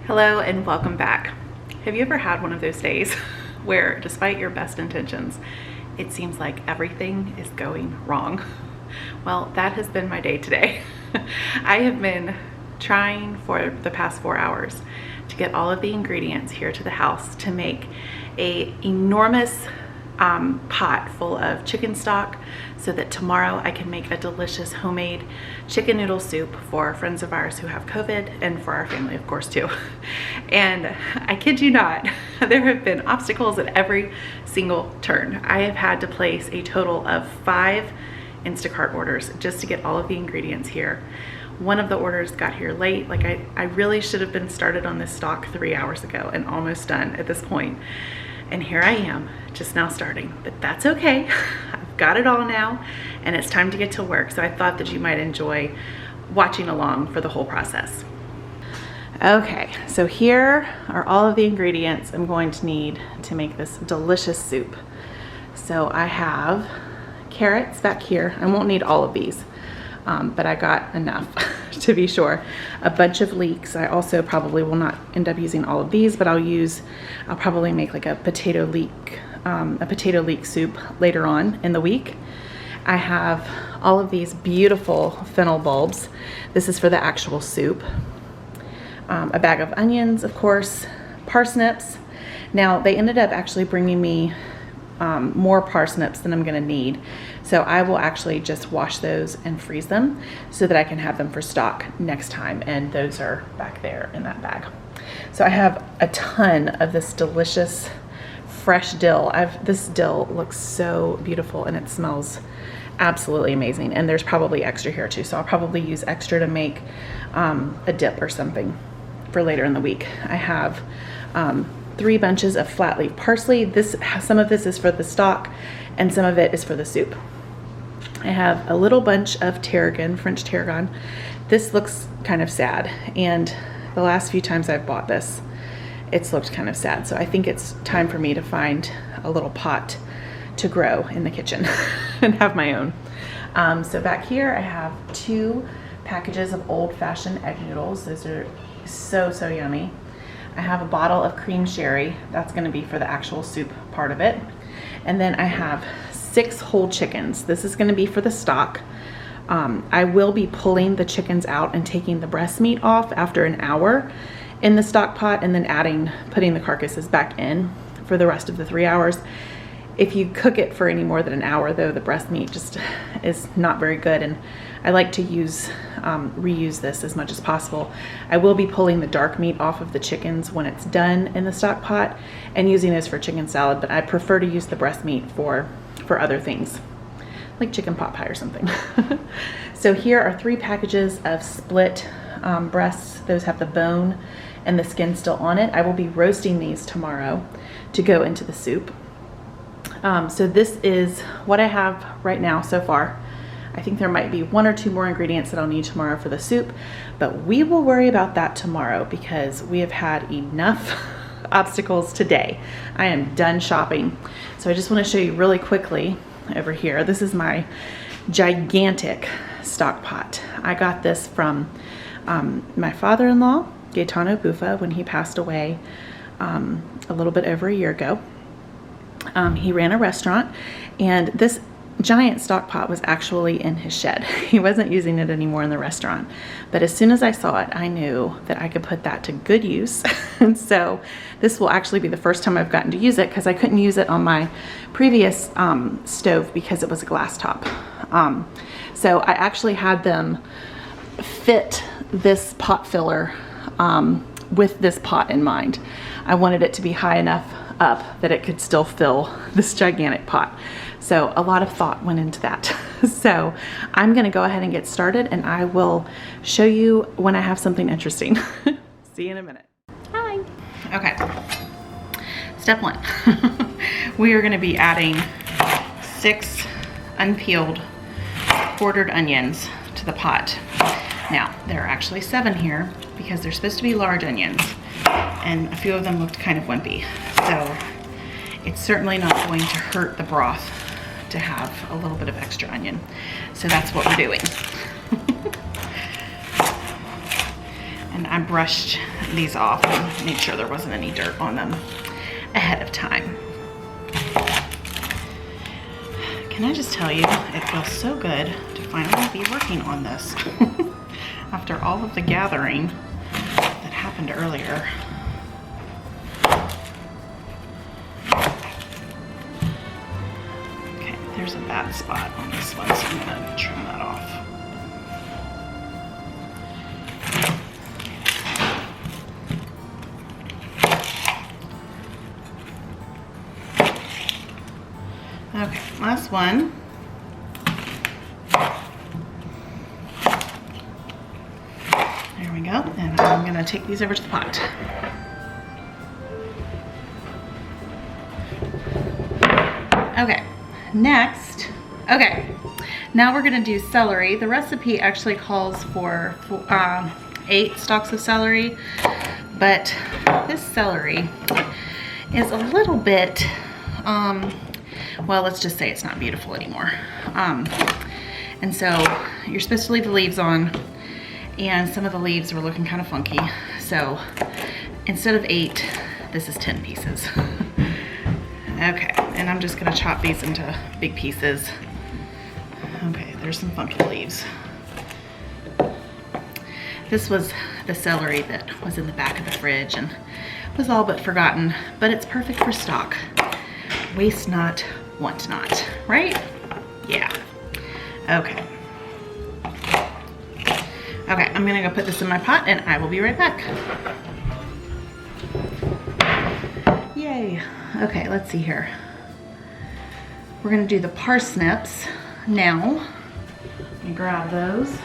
Hello and welcome back. Have you ever had one of those days where despite your best intentions, it seems like everything is going wrong? Well, that has been my day today. I have been trying for the past 4 hours to get all of the ingredients here to the house to make a enormous pot full of chicken stock so that tomorrow I can make a delicious homemade chicken noodle soup for friends of ours who have COVID and for our family, of course, too. And I kid you not, there have been obstacles at every single turn. I have had to place a total of 5 Instacart orders just to get all of the ingredients here. One of the orders got here late. Like I really should have been started on this stock 3 hours ago and almost done at this point. And here I am, just now starting, but that's okay. I've got it all now, and it's time to get to work. So I thought that you might enjoy watching along for the whole process. Okay, so here are all of the ingredients I'm going to need to make this delicious soup. So I have carrots back here. I won't need all of these, but I got enough to be sure. A bunch of leeks. I also probably will not end up using all of these, but I'll probably make like a potato leek soup later on in the week. I have all of these beautiful fennel bulbs. This is for the actual soup. A bag of onions, of course, parsnips. Now they ended up actually bringing me more parsnips than I'm gonna need. So I will actually just wash those and freeze them so that I can have them for stock next time. And those are back there in that bag. So I have a ton of this delicious fresh dill. This dill looks so beautiful and it smells absolutely amazing. And there's probably extra here too. So I'll probably use extra to make a dip or something for later in the week. I have 3 bunches of flat leaf parsley. Some of this is for the stock and some of it is for the soup. I have a little bunch of tarragon, French tarragon. This looks kind of sad, and the last few times I've bought this, it's looked kind of sad. So I think it's time for me to find a little pot to grow in the kitchen and have my own. So back here I have 2 packages of old-fashioned egg noodles. Those are so yummy. I have a bottle of cream sherry. That's gonna be for the actual soup part of it. And then I have 6 whole chickens. This is gonna be for the stock. I will be pulling the chickens out and taking the breast meat off after an hour in the stock pot and then putting the carcasses back in for the rest of the 3 hours. If you cook it for any more than an hour though, the breast meat just is not very good, and I like to reuse this as much as possible. I will be pulling the dark meat off of the chickens when it's done in the stock pot and using this for chicken salad, but I prefer to use the breast meat for other things, like chicken pot pie or something. So here are 3 packages of split breasts. Those have the bone and the skin still on it. I will be roasting these tomorrow to go into the soup. So this is what I have right now so far. I think there might be 1 or 2 more ingredients that I'll need tomorrow for the soup, but we will worry about that tomorrow because we have had enough obstacles today. I am done shopping. So I just want to show you really quickly over here. This is my gigantic stock pot. I got this from my father-in-law, Gaetano Buffa, when he passed away a little bit over a year ago. He ran a restaurant, and this giant stock pot was actually in his shed. He wasn't using it anymore in the restaurant, but as soon as I saw it, I knew that I could put that to good use. And so this will actually be the first time I've gotten to use it because I couldn't use it on my previous stove because it was a glass top. So I actually had them fit this pot filler with this pot in mind. I wanted it to be high enough up that it could still fill this gigantic pot. So a lot of thought went into that. So I'm gonna go ahead and get started, and I will show you when I have something interesting. See you in a minute. Hi. Okay, step 1. We are gonna be adding 6 unpeeled quartered onions to the pot. Now, there are actually 7 here because they're supposed to be large onions, and a few of them looked kind of wimpy. So it's certainly not going to hurt the broth to have a little bit of extra onion. So that's what we're doing. And I brushed these off and made sure there wasn't any dirt on them ahead of time. Can I just tell you, it feels so good to finally be working on this after all of the gathering that happened earlier. Okay, there's a bad spot on this one, so I'm gonna trim that off. Okay, last one. There we go. And I'm gonna take these over to the pot. Okay, next. Okay, now we're gonna do celery. The recipe actually calls for 8 stalks of celery, but this celery is a little bit, well, let's just say it's not beautiful anymore. And so you're supposed to leave the leaves on, and some of the leaves were looking kind of funky. So instead of 8, this is 10 pieces. Okay, and I'm just gonna chop these into big pieces. Okay, there's some funky leaves. This was the celery that was in the back of the fridge and was all but forgotten, but it's perfect for stock. Waste not, want not, right? Yeah. Okay. Okay, I'm gonna go put this in my pot and I will be right back. Yay. Okay, let's see here. We're gonna do the parsnips now. Let me grab those.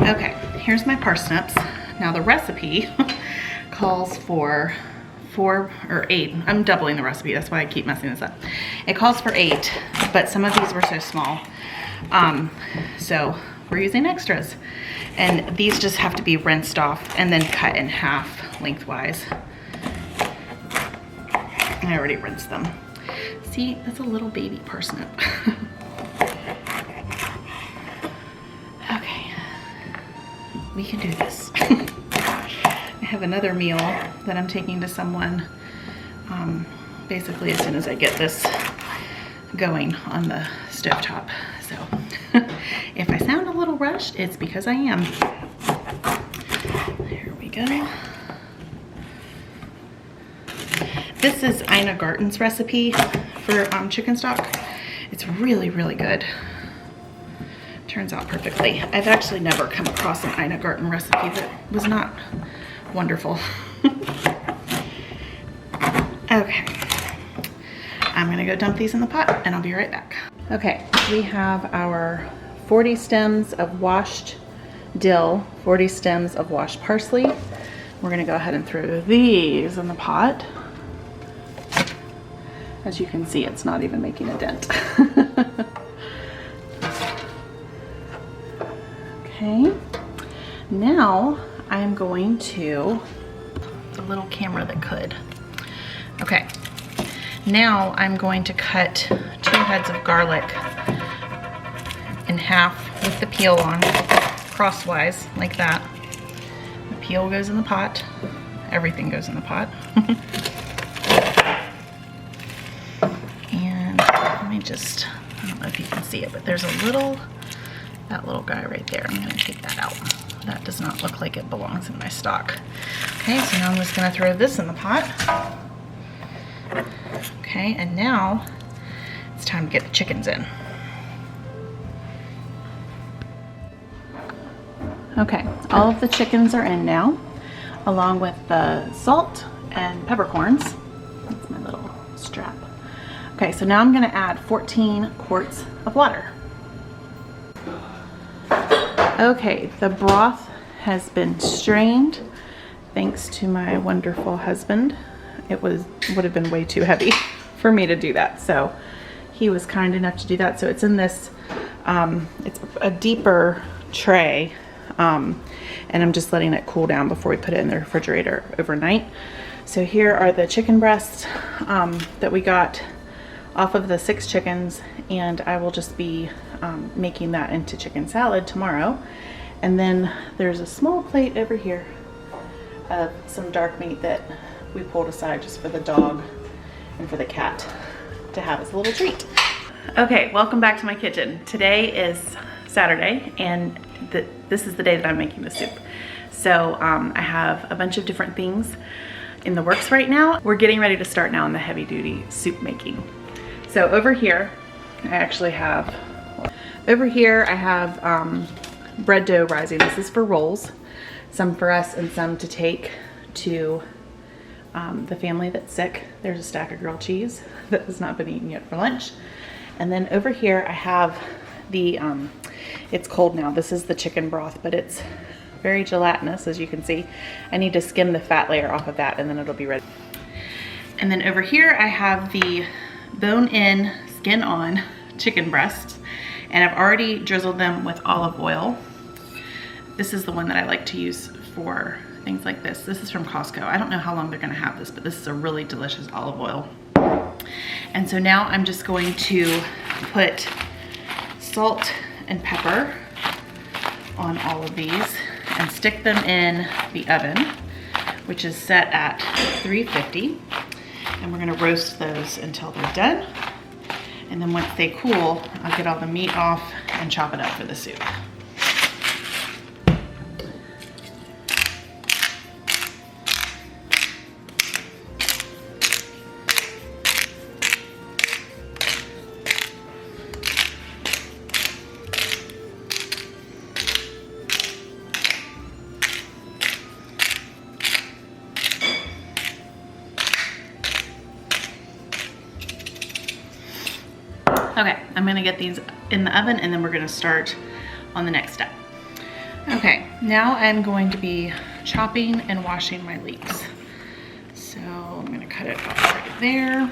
Okay, here's my parsnips. Now the recipe calls for 4 or 8. I'm doubling the recipe, that's why I keep messing this up. It calls for 8, but some of these were so small. So we're using extras. And these just have to be rinsed off and then cut in half lengthwise. I already rinsed them. See, that's a little baby parsnip. Okay, we can do this. I have another meal that I'm taking to someone basically as soon as I get this going on the stovetop. So if I sound a little rushed, it's because I am. There we go. This is Ina Garten's recipe for chicken stock. It's really, really good. Turns out perfectly. I've actually never come across an Ina Garten recipe that was not wonderful. Okay, I'm gonna go dump these in the pot and I'll be right back. Okay, we have our 40 stems of washed dill, 40 stems of washed parsley. We're gonna go ahead and throw these in the pot. As you can see, it's not even making a dent. Okay, now I'm going to, the little camera that could. Okay, now I'm going to cut 2 heads of garlic in half with the peel on, crosswise, like that. The peel goes in the pot. Everything goes in the pot. And let me just, I don't know if you can see it, but there's a little, that little guy right there. I'm gonna take that out. That does not look like it belongs in my stock. Okay, so now I'm just gonna throw this in the pot. Okay, and now it's time to get the chickens in. Okay, all of the chickens are in now, along with the salt and peppercorns. That's my little strap. Okay, so now I'm gonna add 14 quarts of water. Okay, the broth has been strained thanks to my wonderful husband. It would have been way too heavy for me to do that, so he was kind enough to do that. So it's in this, it's a deeper tray, and I'm just letting it cool down before we put it in the refrigerator overnight. So here are the chicken breasts that we got off of the 6 chickens, and I will just be making that into chicken salad tomorrow. And then there's a small plate over here of some dark meat that we pulled aside just for the dog and for the cat to have as a little treat. Okay, welcome back to my kitchen. Today is Saturday, and this is the day that I'm making the soup. So I have a bunch of different things in the works right now. We're getting ready to start now on the heavy duty soup making. So over here, I have bread dough rising. This is for rolls, some for us and some to take to the family that's sick. There's a stack of grilled cheese that has not been eaten yet for lunch. And then over here I have the, it's cold now. This is the chicken broth, but it's very gelatinous, as you can see. I need to skim the fat layer off of that and then it'll be ready. And then over here I have the bone-in, skin-on chicken breasts, and I've already drizzled them with olive oil. This is the one that I like to use for things like this. This is from Costco. I don't know how long they're gonna have this, but this is a really delicious olive oil. And so now I'm just going to put salt and pepper on all of these and stick them in the oven, which is set at 350. And we're gonna roast those until they're done. And then once they cool, I'll get all the meat off and chop it up for the soup. Okay, I'm gonna get these in the oven and then we're gonna start on the next step. Okay, now I'm going to be chopping and washing my leeks. So I'm gonna cut it off right there.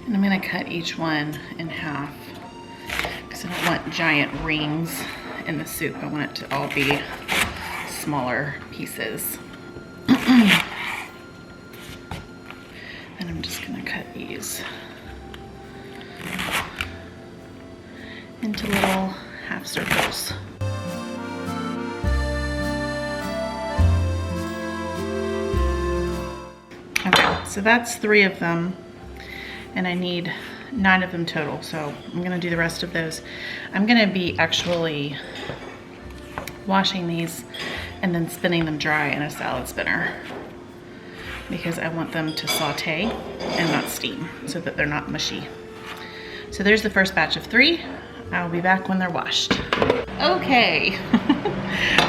And I'm gonna cut each one in half because I don't want giant rings in the soup. I want it to all be smaller pieces. And I'm just gonna cut these into little half circles. Okay, so that's 3 of them. And I need 9 of them total, so I'm gonna do the rest of those. I'm gonna be actually washing these and then spinning them dry in a salad spinner because I want them to saute and not steam so that they're not mushy. So there's the first batch of 3. I'll be back when they're washed. Okay,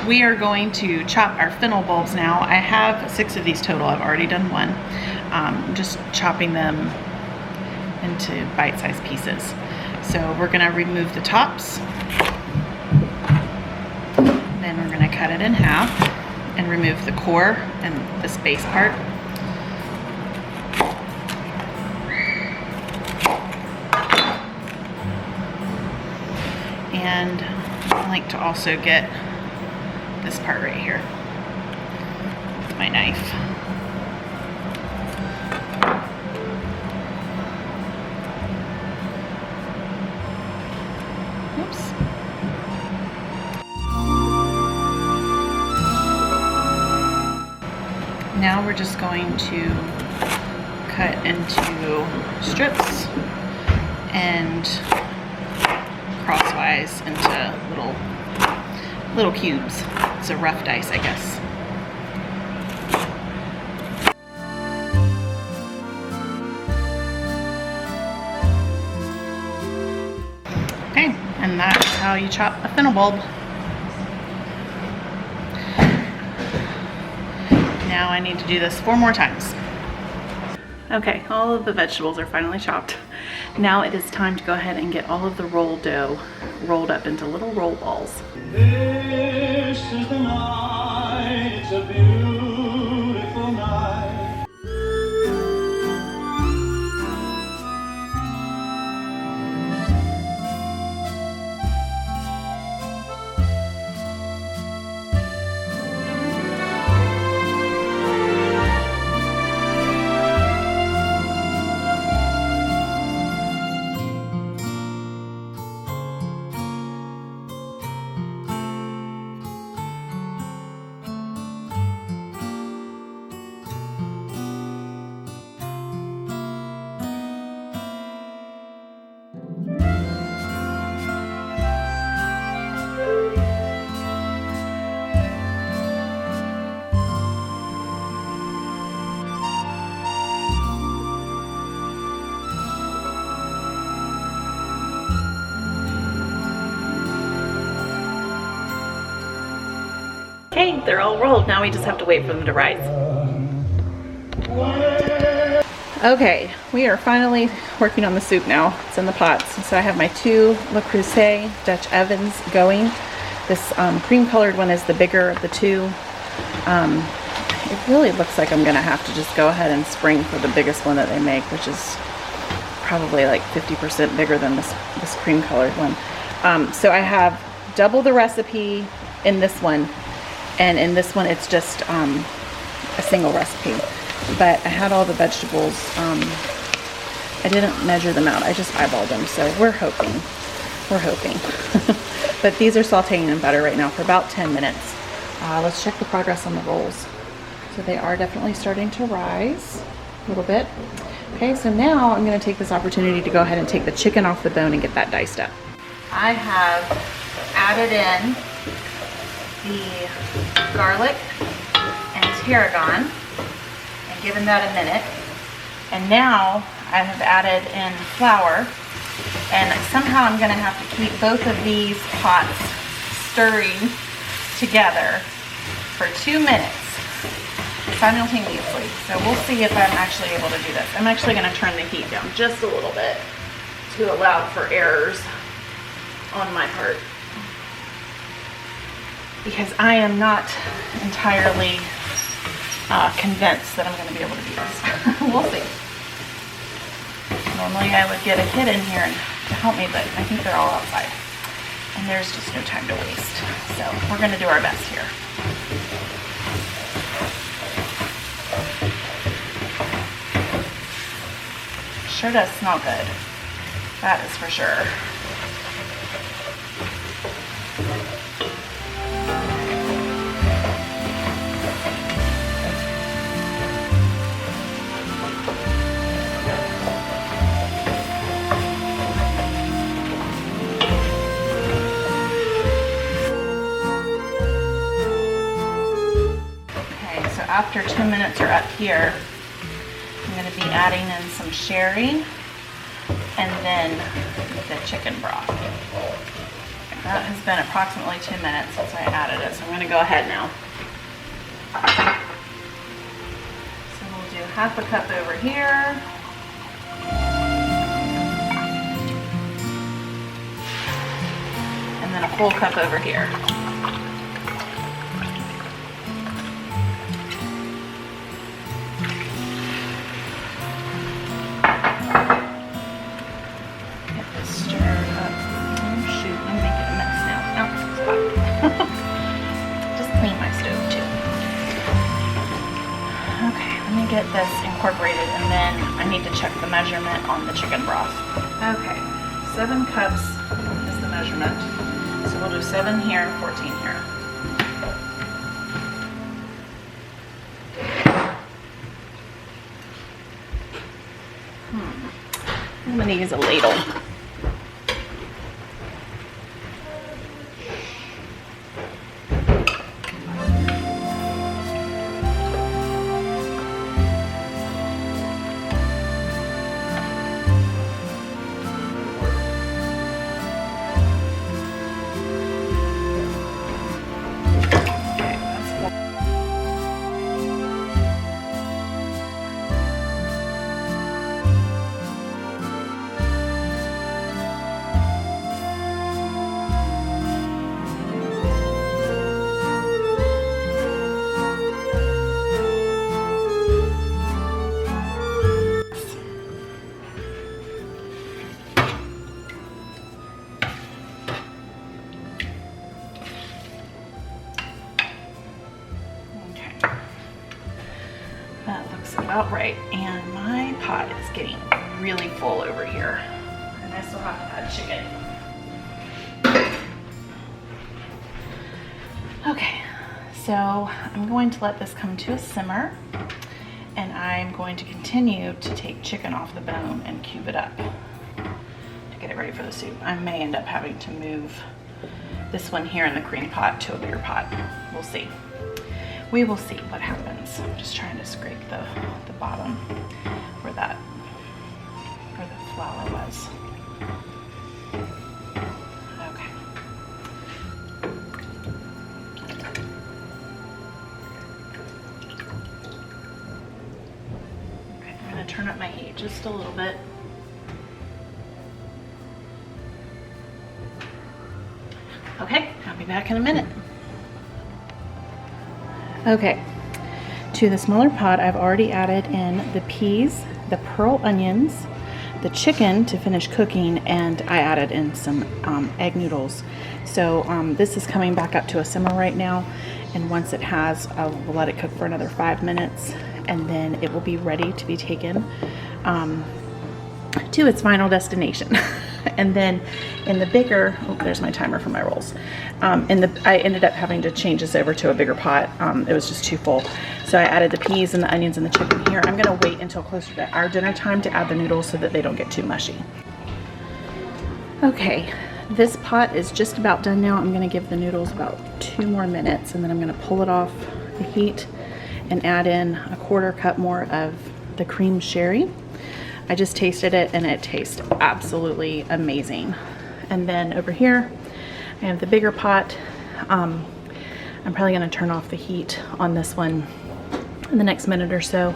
we are going to chop our fennel bulbs now. I have 6 of these total. I've already done 1. Just chopping them into bite-sized pieces. So we're gonna remove the tops, then we're gonna cut it in half and remove the core and this base part. And I like to also get this part right here with my knife. Oops. Now we're just going to cut into strips and crosswise into little cubes. It's a rough dice, I guess. Okay, and that's how you chop a fennel bulb. Now I need to do this 4 more times. Okay, all of the vegetables are finally chopped. Now it is time to go ahead and get all of the roll dough rolled up into little roll balls. This is the night, it's a beautiful night. Okay, they're all rolled. Now we just have to wait for them to rise. Okay, we are finally working on the soup now. It's in the pots. So I have my 2 Le Creuset Dutch ovens going. This cream colored one is the bigger of the 2. It really looks like I'm gonna have to just go ahead and spring for the biggest one that they make, which is probably like 50% bigger than this cream colored one. So I have double the recipe in this one, and in this one it's just a single recipe. But I had all the vegetables. I didn't measure them out. I just eyeballed them. So we're hoping. But these are sauteing in butter right now for about 10 minutes. Let's check the progress on the rolls. So they are definitely starting to rise a little bit. Okay, so now I'm going to take this opportunity to go ahead and take the chicken off the bone and get that diced up. I have added in the garlic and tarragon and given that a minute. And now I have added in flour, and somehow I'm going to have to keep both of these pots stirring together for 2 minutes simultaneously. So we'll see if I'm actually able to do this. I'm actually going to turn the heat down just a little bit to allow for errors on my part, because I am not entirely convinced that I'm going to be able to do this. We'll see. Normally I would get a kid in here to help me, but I think they're all outside and there's just no time to waste. So we're going to do our best here. Sure does smell good. That is for sure. Okay, so after 2 minutes are up here, I'm going to be adding in some sherry and then the chicken broth. That has been approximately 2 minutes since I added it, so I'm going to go ahead now. So we'll do half a cup over here. And then a full cup over here. Get this incorporated, and then I need to check the measurement on the chicken broth. Okay, 7 cups is the measurement. So we'll do 7 here and 14 here. I'm gonna use a ladle. About right, and my pot is getting really full over here, and I still have to add chicken. Okay, so I'm going to let this come to a simmer, and I'm going to continue to take chicken off the bone and cube it up to get it ready for the soup. I may end up having to move this one here in the cream pot to a bigger pot. We'll see. We will see what happens. I'm just trying to scrape the bottom where the flour was. Okay. just a little bit. Okay, I'll be back in a minute. Okay, to the smaller pot, I've already added in the peas, the pearl onions, the chicken to finish cooking, and I added in some egg noodles. So this is coming back up to a simmer right now, and once it has, I'll let it cook for another 5 minutes, and then it will be ready to be taken to its final destination. And then in the bigger, oh, there's my timer for my rolls. I ended up having to change this over to a bigger pot. It was just too full. So I added the peas and the onions and the chicken here. I'm gonna wait until closer to our dinner time to add the noodles so that they don't get too mushy. Okay, this pot is just about done now. I'm gonna give the noodles about 2 more minutes, and then I'm gonna pull it off the heat and add in a 1/4 cup more of the cream sherry. I just tasted it and it tastes absolutely amazing. And then over here, I have the bigger pot. I'm probably gonna turn off the heat on this one in the next minute or so.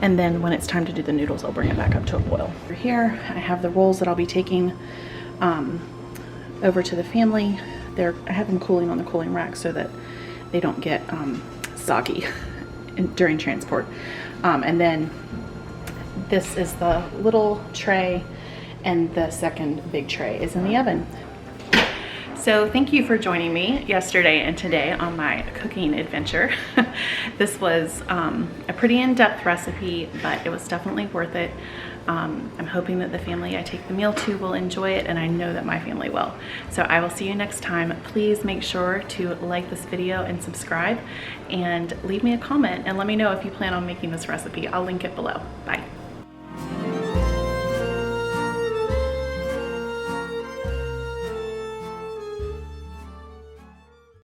And then when it's time to do the noodles, I'll bring it back up to a boil. Over here, I have the rolls that I'll be taking over to the family. I have them cooling on the cooling rack so that they don't get soggy during transport. And then this is the little tray, and the second big tray is in the oven. So thank you for joining me yesterday and today on my cooking adventure. This was a pretty in-depth recipe, but it was definitely worth it. I'm hoping that the family I take the meal to will enjoy it, and I know that my family will. So I will see you next time. Please make sure to like this video and subscribe, and leave me a comment and let me know if you plan on making this recipe. I'll link it below. Bye.